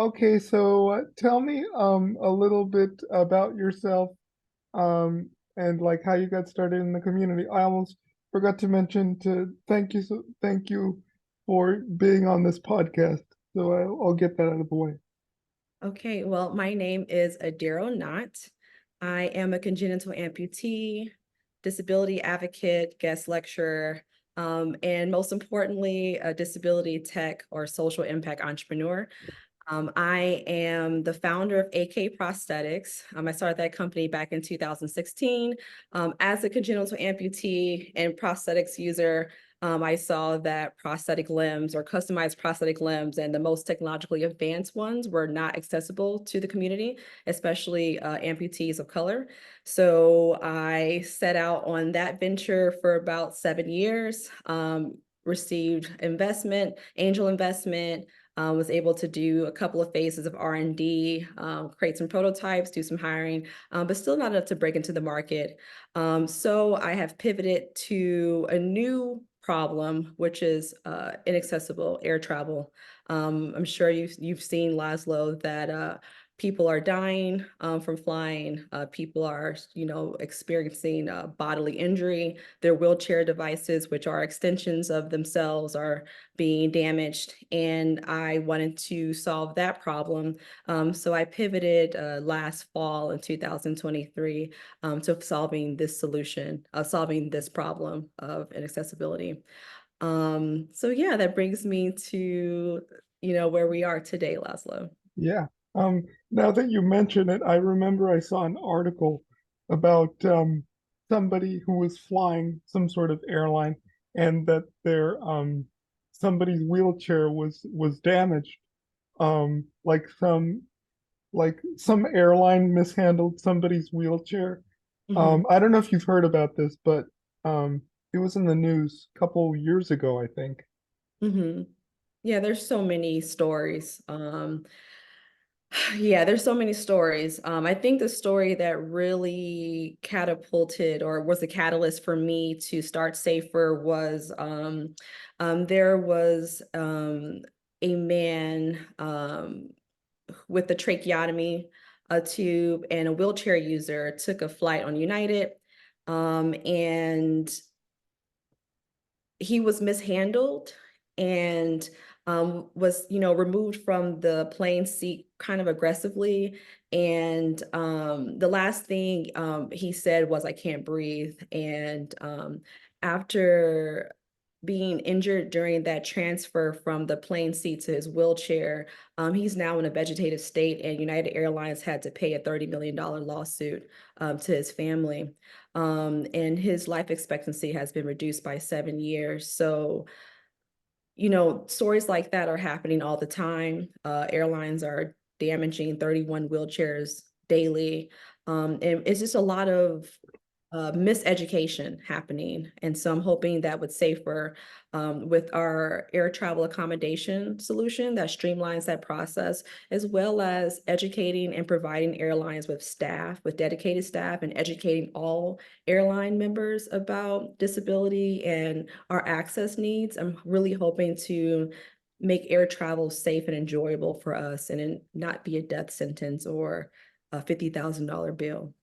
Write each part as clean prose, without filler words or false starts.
Okay, so tell me a little bit about yourself and like how you got started in the community. I almost forgot to mention to thank you for being on this podcast. So I'll get that out of the way. Okay, well, my name is Adero Knott. I am a congenital amputee, disability advocate, guest lecturer, and most importantly, a disability tech or social impact entrepreneur. I am the founder of AK Prosthetics. I started that company back in 2016. As a congenital amputee and prosthetics user, I saw that prosthetic limbs or customized prosthetic limbs and the most technologically advanced ones were not accessible to the community, especially amputees of color. So I set out on that venture for about 7 years, received investment, angel investment, was able to do a couple of phases of R&D, create some prototypes, do some hiring, but still not enough to break into the market. So I have pivoted to a new problem, which is inaccessible air travel. I'm sure you've seen, Laszlo, that people are dying from flying. People are, experiencing bodily injury. Their wheelchair devices, which are extensions of themselves, are being damaged. And I wanted to solve that problem. So I pivoted last fall in 2023 to solving solving this problem of inaccessibility. So yeah, that brings me to, where we are today, Laszlo. Yeah. Now that you mention it, I remember I saw an article about somebody who was flying some sort of airline and that their somebody's wheelchair was damaged. Like some airline mishandled somebody's wheelchair. Mhm. I don't know if you've heard about this, but it was in the news a couple years ago, I think. Mhm. Yeah, there's so many stories. Yeah, there's so many stories. I think the story that really catapulted or was the catalyst for me to start Safer was there was a man with a tracheotomy, a tube, and a wheelchair user took a flight on United, and he was mishandled and was removed from the plane seat kind of aggressively, and the last thing he said was, "I can't breathe." And after being injured during that transfer from the plane seat to his wheelchair, he's now in a vegetative state, and United Airlines had to pay a $30 million lawsuit to his family. And his life expectancy has been reduced by 7 years. So, stories like that are happening all the time. Airlines are damaging 31 wheelchairs daily. And it's just a lot of miseducation happening. And so I'm hoping that with Safer, with our air travel accommodation solution that streamlines that process, as well as educating and providing airlines with staff, with dedicated staff, and educating all airline members about disability and our access needs. I'm really hoping to make air travel safe and enjoyable for us and not be a death sentence or a $50,000 bill.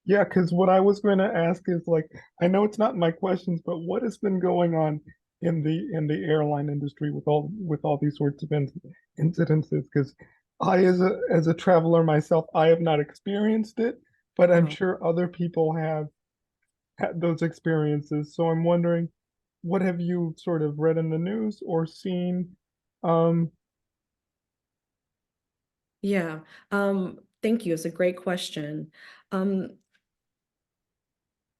Yeah, because what I was going to ask is like, I know it's not in my questions, but what has been going on in the airline industry with all these sorts of incidences? Because I, as a traveler myself, I have not experienced it, but I'm Uh-huh. sure other people have had those experiences. So I'm wondering, what have you sort of read in the news or seen? Um, Yeah. Thank you. It's a great question. Um,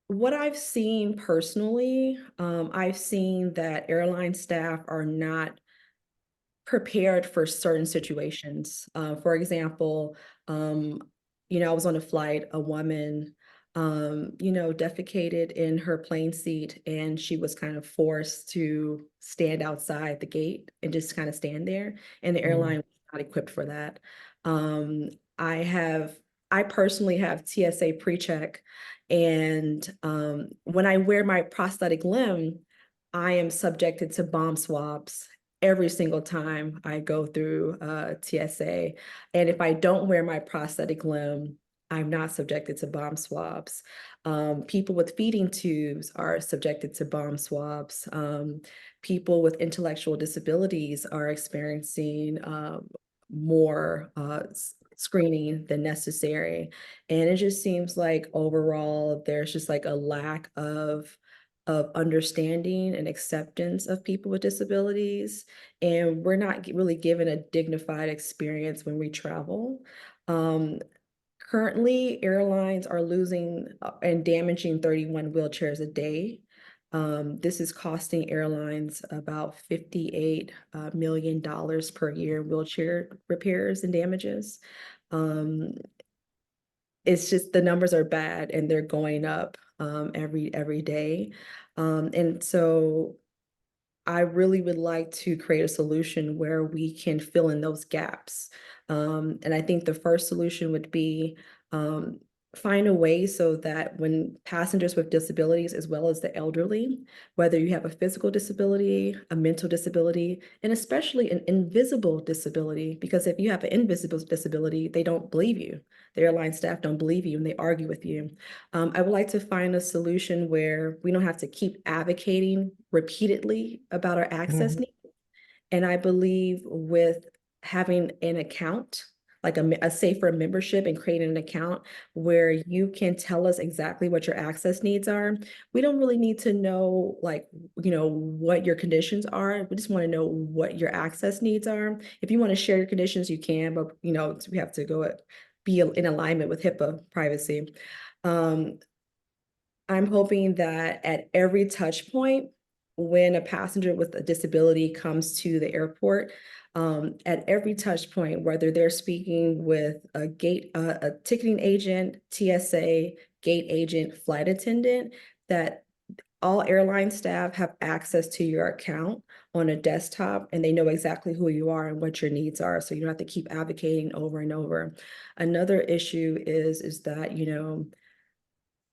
what I've seen personally, I've seen that airline staff are not prepared for certain situations. For example, um, I was on a flight, a woman, defecated in her plane seat, and she was kind of forced to stand outside the gate and just kind of stand there. And the mm, airline was not equipped for that. Um, I have, I personally have TSA pre-check, and when I wear my prosthetic limb, I am subjected to bomb swabs every single time I go through TSA. And if I don't wear my prosthetic limb, I'm not subjected to bomb swabs. People with feeding tubes are subjected to bomb swabs. People with intellectual disabilities are experiencing more screening than necessary. And it just seems like overall, there's just like a lack of understanding and acceptance of people with disabilities. And we're not really given a dignified experience when we travel. Um, Currently, airlines are losing and damaging 31 wheelchairs a day. This is costing airlines about $58 million per year in wheelchair repairs and damages. Um, it's just the numbers are bad and they're going up every day. And so I really would like to create a solution where we can fill in those gaps. And I think the first solution would be um, find a way so that when passengers with disabilities, as well as the elderly, whether you have a physical disability, a mental disability, and especially an invisible disability, because if you have an invisible disability, they don't believe you. The airline staff don't believe you and they argue with you. I would like to find a solution where we don't have to keep advocating repeatedly about our access Mhm. needs. And I believe with having an account, like a safer membership and creating an account where you can tell us exactly what your access needs are. We don't really need to know like, what your conditions are. We just want to know what your access needs are. If you want to share your conditions, you can, but we have to be in alignment with HIPAA privacy. Um, I'm hoping that at every touch point, when a passenger with a disability comes to the airport, at every touch point, whether they're speaking with a ticketing agent, TSA, gate agent, flight attendant, that all airline staff have access to your account on a desktop and they know exactly who you are and what your needs are. So you don't have to keep advocating over and over. Another issue is that,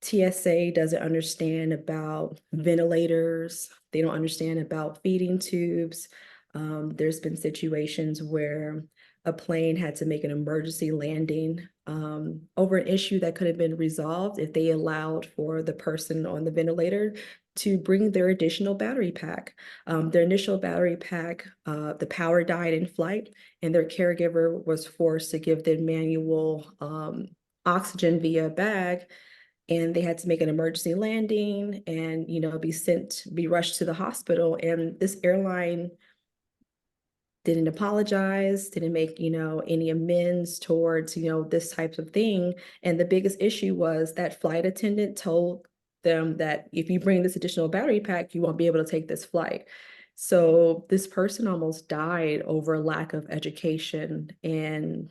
TSA doesn't understand about ventilators. They don't understand about feeding tubes. There's been situations where a plane had to make an emergency landing over an issue that could have been resolved if they allowed for the person on the ventilator to bring their additional battery pack. Their initial battery pack, the power died in flight, and their caregiver was forced to give them manual oxygen via a bag, and they had to make an emergency landing and be rushed to the hospital. And this airline didn't apologize, didn't make any amends towards this type of thing. And the biggest issue was that flight attendant told them that if you bring this additional battery pack, you won't be able to take this flight. So this person almost died over lack of education. And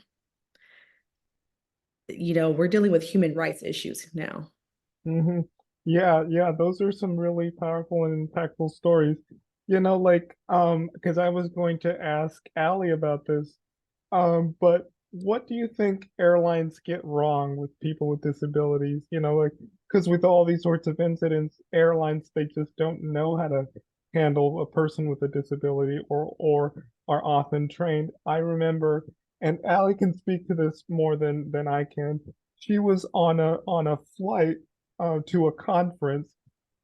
we're dealing with human rights issues now. Hmm. Yeah, yeah, those are some really powerful and impactful stories. Because I was going to ask Allie about this, but what do you think airlines get wrong with people with disabilities? Because with all these sorts of incidents, airlines they just don't know how to handle a person with a disability or are often trained. I remember, and Allie can speak to this more than I can. She was on a flight to a conference,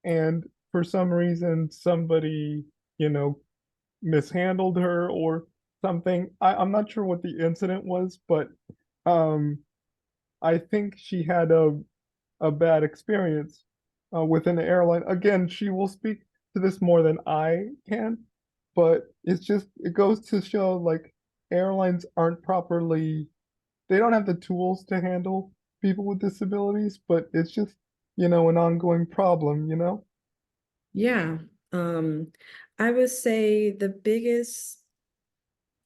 and for some reason somebody, you know, mishandled her or something. I'm not sure what the incident was, but um, I think she had a bad experience with an airline. Again, she will speak to this more than I can, but it goes to show like airlines aren't properly, they don't have the tools to handle people with disabilities, but it's just, an ongoing problem. Yeah. Um, I would say the biggest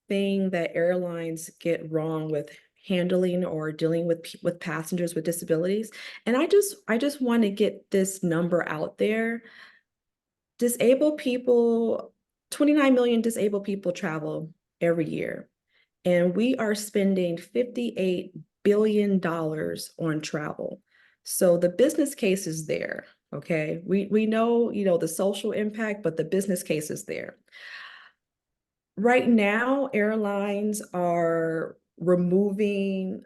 thing that airlines get wrong with handling or dealing with passengers with disabilities, and I just want to get this number out there. Disabled people, 29 million disabled people travel every year, and we are spending $58 billion on travel. So the business case is there. Okay. We know, the social impact, but the business case is there. Right now, airlines are removing,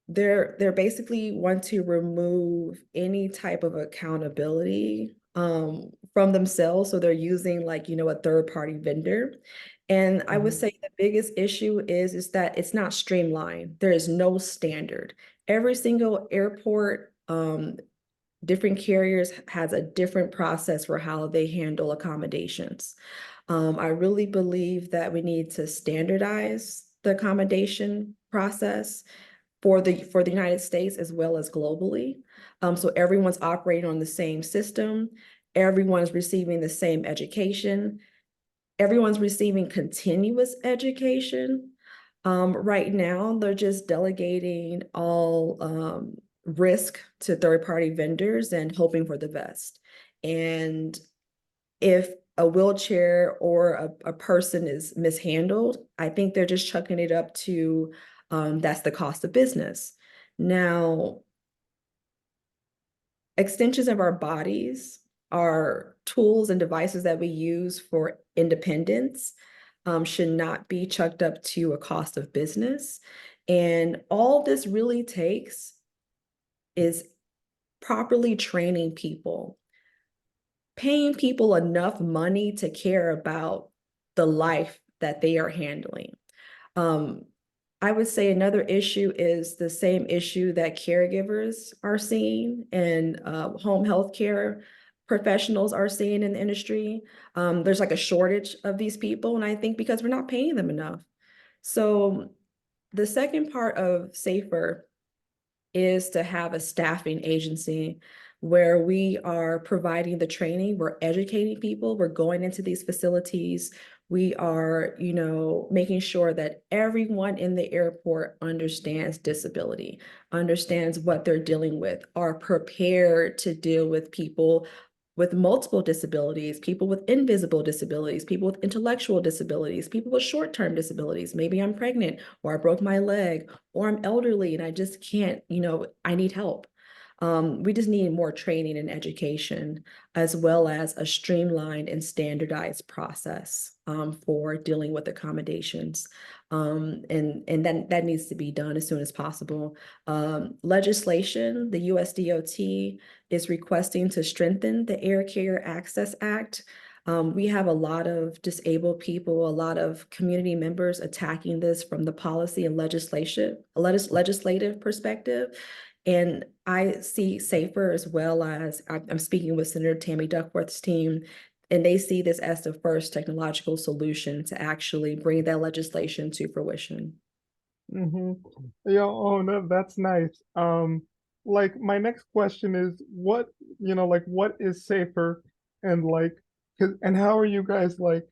they're basically want to remove any type of accountability from themselves. So they're using like, a third party vendor. And I would Mhm. say the biggest issue is that it's not streamlined. There is no standard. Every single airport, different carriers has a different process for how they handle accommodations. I really believe that we need to standardize the accommodation process for the United States as well as globally. So everyone's operating on the same system, everyone's receiving the same education, everyone's receiving continuous education. Right now, they're just delegating all risk to third-party vendors and hoping for the best. And if a wheelchair or a person is mishandled, I think they're just chucking it up to that's the cost of business. Now, extensions of our bodies are tools and devices that we use for independence, should not be chucked up to a cost of business. And all this really takes is properly training people, paying people enough money to care about the life that they are handling. Um, I would say another issue is the same issue that caregivers are seeing and home health care professionals are seeing in the industry. There's like a shortage of these people, and I think because we're not paying them enough. So the second part of SAFER is to have a staffing agency where we are providing the training, we're educating people, we're going into these facilities, we are, making sure that everyone in the airport understands disability, understands what they're dealing with, are prepared to deal with people with multiple disabilities, people with invisible disabilities, people with intellectual disabilities, people with short-term disabilities. Maybe I'm pregnant or I broke my leg or I'm elderly and I just can't, I need help. We just need more training and education, as well as a streamlined and standardized process for dealing with accommodations. And that needs to be done as soon as possible. Legislation, the USDOT is requesting to strengthen the Air Carrier Access Act. We have a lot of disabled people, a lot of community members attacking this from the policy and legislative perspective. And I see SAFER as well as I'm speaking with Senator Tammy Duckworth's team, and they see this as the first technological solution to actually bring that legislation to fruition. Mhm. Yeah, oh no, that's nice. Like my next question is what, like what is safer and like and how are you guys like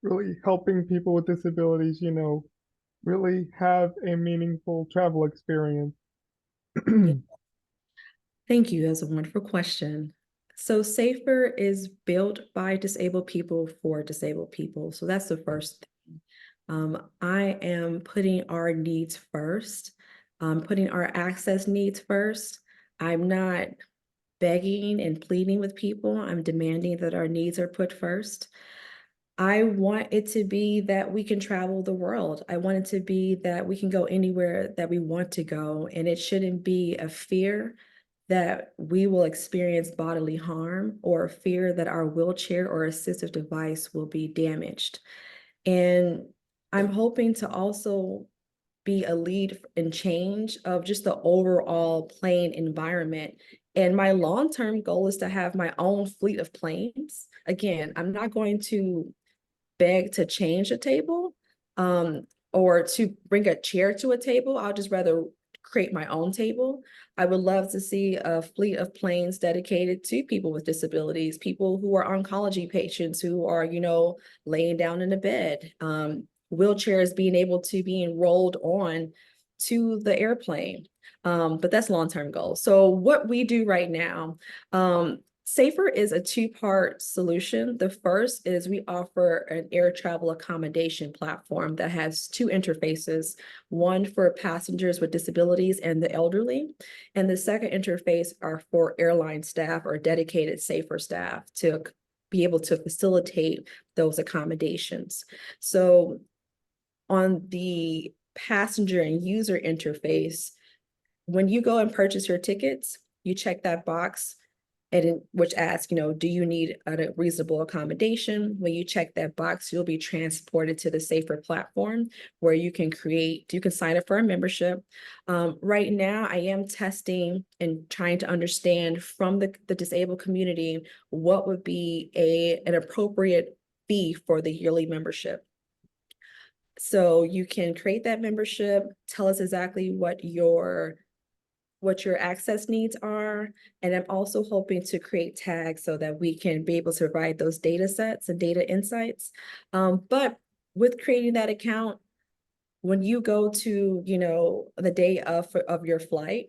really helping people with disabilities, really have a meaningful travel experience? Yeah. Thank you. That's a wonderful question. So SAFER is built by disabled people for disabled people. So that's the first thing. I am putting our needs first, putting our access needs first. I'm not begging and pleading with people. I'm demanding that our needs are put first. I want it to be that we can travel the world. I want it to be that we can go anywhere that we want to go. And it shouldn't be a fear that we will experience bodily harm or a fear that our wheelchair or assistive device will be damaged. And I'm hoping to also be a lead in change of just the overall plane environment. And my long-term goal is to have my own fleet of planes. Again, I'm not going to beg to change a table or to bring a chair to a table. I'll just rather create my own table. I would love to see a fleet of planes dedicated to people with disabilities, people who are oncology patients who are, laying down in a bed, wheelchairs being able to be enrolled on to the airplane. But that's long-term goal. So what we do right now, SAFER is a two-part solution. The first is we offer an air travel accommodation platform that has two interfaces, one for passengers with disabilities and the elderly, and the second interface are for airline staff or dedicated SAFER staff to be able to facilitate those accommodations. So on the passenger and user interface, when you go and purchase your tickets, you check that box which asks, do you need a reasonable accommodation? When you check that box, you'll be transported to the Safair platform where you can sign up for a membership. Right now, I am testing and trying to understand from the disabled community what would be an appropriate fee for the yearly membership. So you can create that membership, tell us exactly what your access needs are. And I'm also hoping to create tags so that we can be able to provide those data sets and data insights. But with creating that account, when you go to, the day of your flight,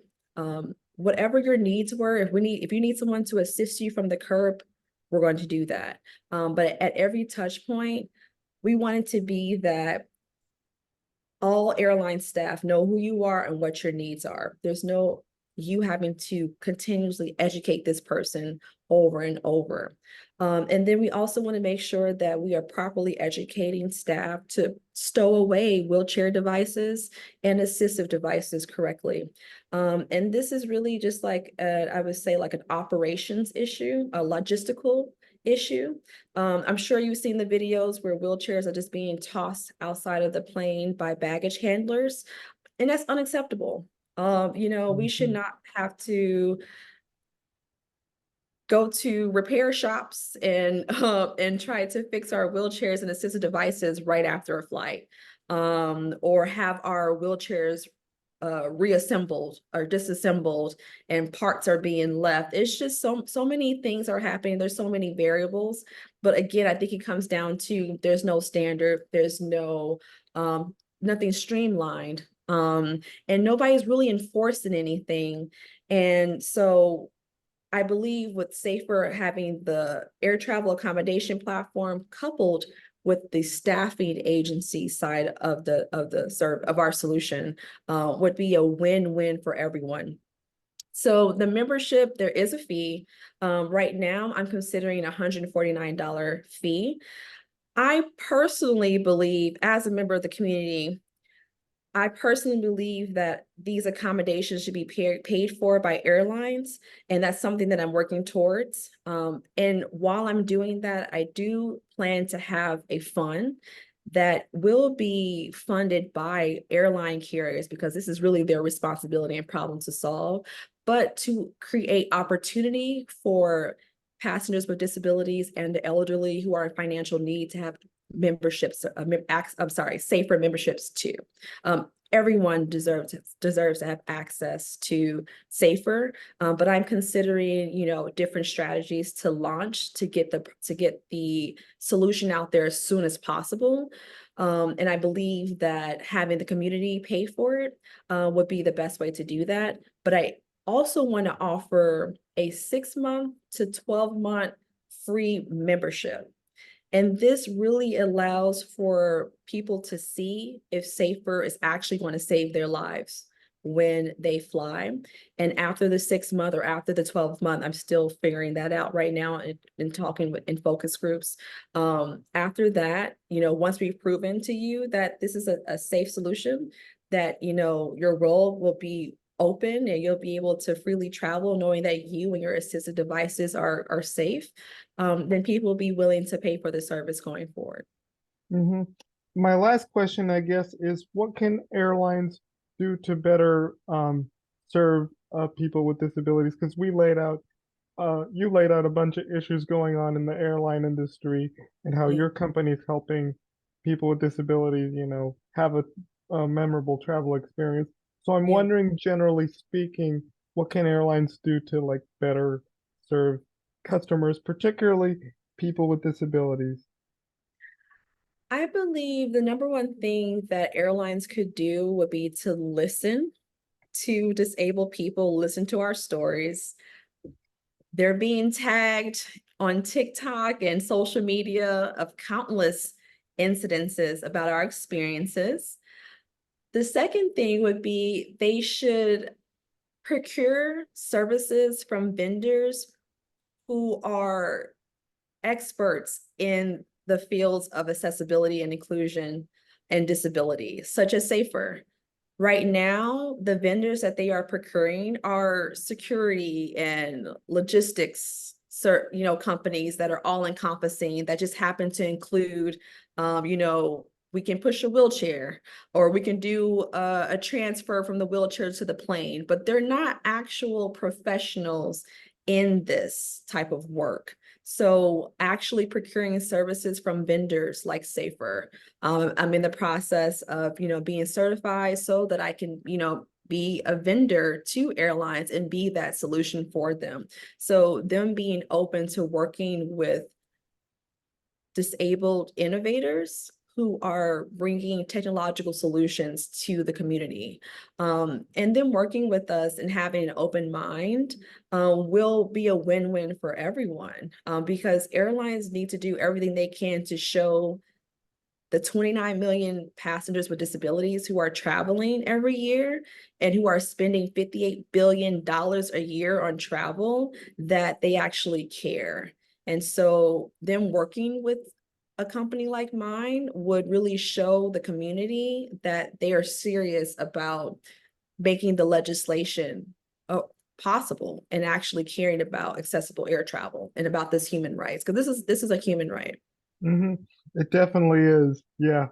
whatever your needs were, if you need someone to assist you from the curb, we're going to do that. But at every touch point, we want it to be that all airline staff know who you are and what your needs are. There's no you having to continuously educate this person over and over. And then we also want to make sure that we are properly educating staff to stow away wheelchair devices and assistive devices correctly. And this is really just like, I would say, like an operations issue, a logistical issue. I'm sure you've seen the videos where wheelchairs are just being tossed outside of the plane by baggage handlers, and that's unacceptable. We should not have to go to repair shops and try to fix our wheelchairs and assistive devices right after a flight, or have our wheelchairs reassembled or disassembled and parts are being left. It's just so many things are happening. There's so many variables. But again, I think it comes down to there's no standard, there's no nothing streamlined, and nobody's really enforcing anything. And so I believe with Safair having the air travel accommodation platform coupled with the staffing agency side of our solution would be a win-win for everyone. So the membership, there is a fee. Right now, I'm considering a $149 fee. I personally believe, as a member of the community, I personally believe that these accommodations should be paid for by airlines, and that's something that I'm working towards. And while I'm doing that, I do plan to have a fund that will be funded by airline carriers, because this is really their responsibility and problem to solve, but to create opportunity for passengers with disabilities and the elderly who are in financial need to have memberships, Safair memberships too. Everyone deserves to have access to Safair, but I'm considering, different strategies to launch to get the solution out there as soon as possible. And I believe that having the community pay for it would be the best way to do that. But I also want to offer a 6-month to 12-month free membership. And this really allows for people to see if Safair is actually going to save their lives when they fly. And after the 6-month or after the 12th month, I'm still figuring that out right now and talking in focus groups. After that, once we've proven to you that this is a safe solution, that, your role will be open and you'll be able to freely travel knowing that you and your assistive devices are safe, then people will be willing to pay for the service going forward. Mm-hmm. My last question, I guess, is what can airlines do to better serve people with disabilities? Because you laid out a bunch of issues going on in the airline industry and how Yeah. your company is helping people with disabilities, have a memorable travel experience. So I'm Yeah. wondering, generally speaking, what can airlines do to like better serve customers, particularly people with disabilities? I believe the number one thing that airlines could do would be to listen to disabled people, listen to our stories. They're being tagged on TikTok and social media of countless incidences about our experiences. The second thing would be they should procure services from vendors who are experts in the fields of accessibility and inclusion and disability, such as Safair. Right now, the vendors that they are procuring are security and logistics, companies that are all encompassing, that just happen to include, we can push a wheelchair, or we can do a transfer from the wheelchair to the plane, but they're not actual professionals in this type of work. So actually procuring services from vendors like Safair. I'm in the process of, being certified so that I can, be a vendor to airlines and be that solution for them. So them being open to working with disabled innovators who are bringing technological solutions to the community. And then working with us and having an open mind will be a win-win for everyone, because airlines need to do everything they can to show the 29 million passengers with disabilities who are traveling every year and who are spending $58 billion a year on travel, that they actually care. And so them working with a company like mine would really show the community that they are serious about making the legislation possible and actually caring about accessible air travel and about this human rights, because this is a human right. It definitely is. Yeah.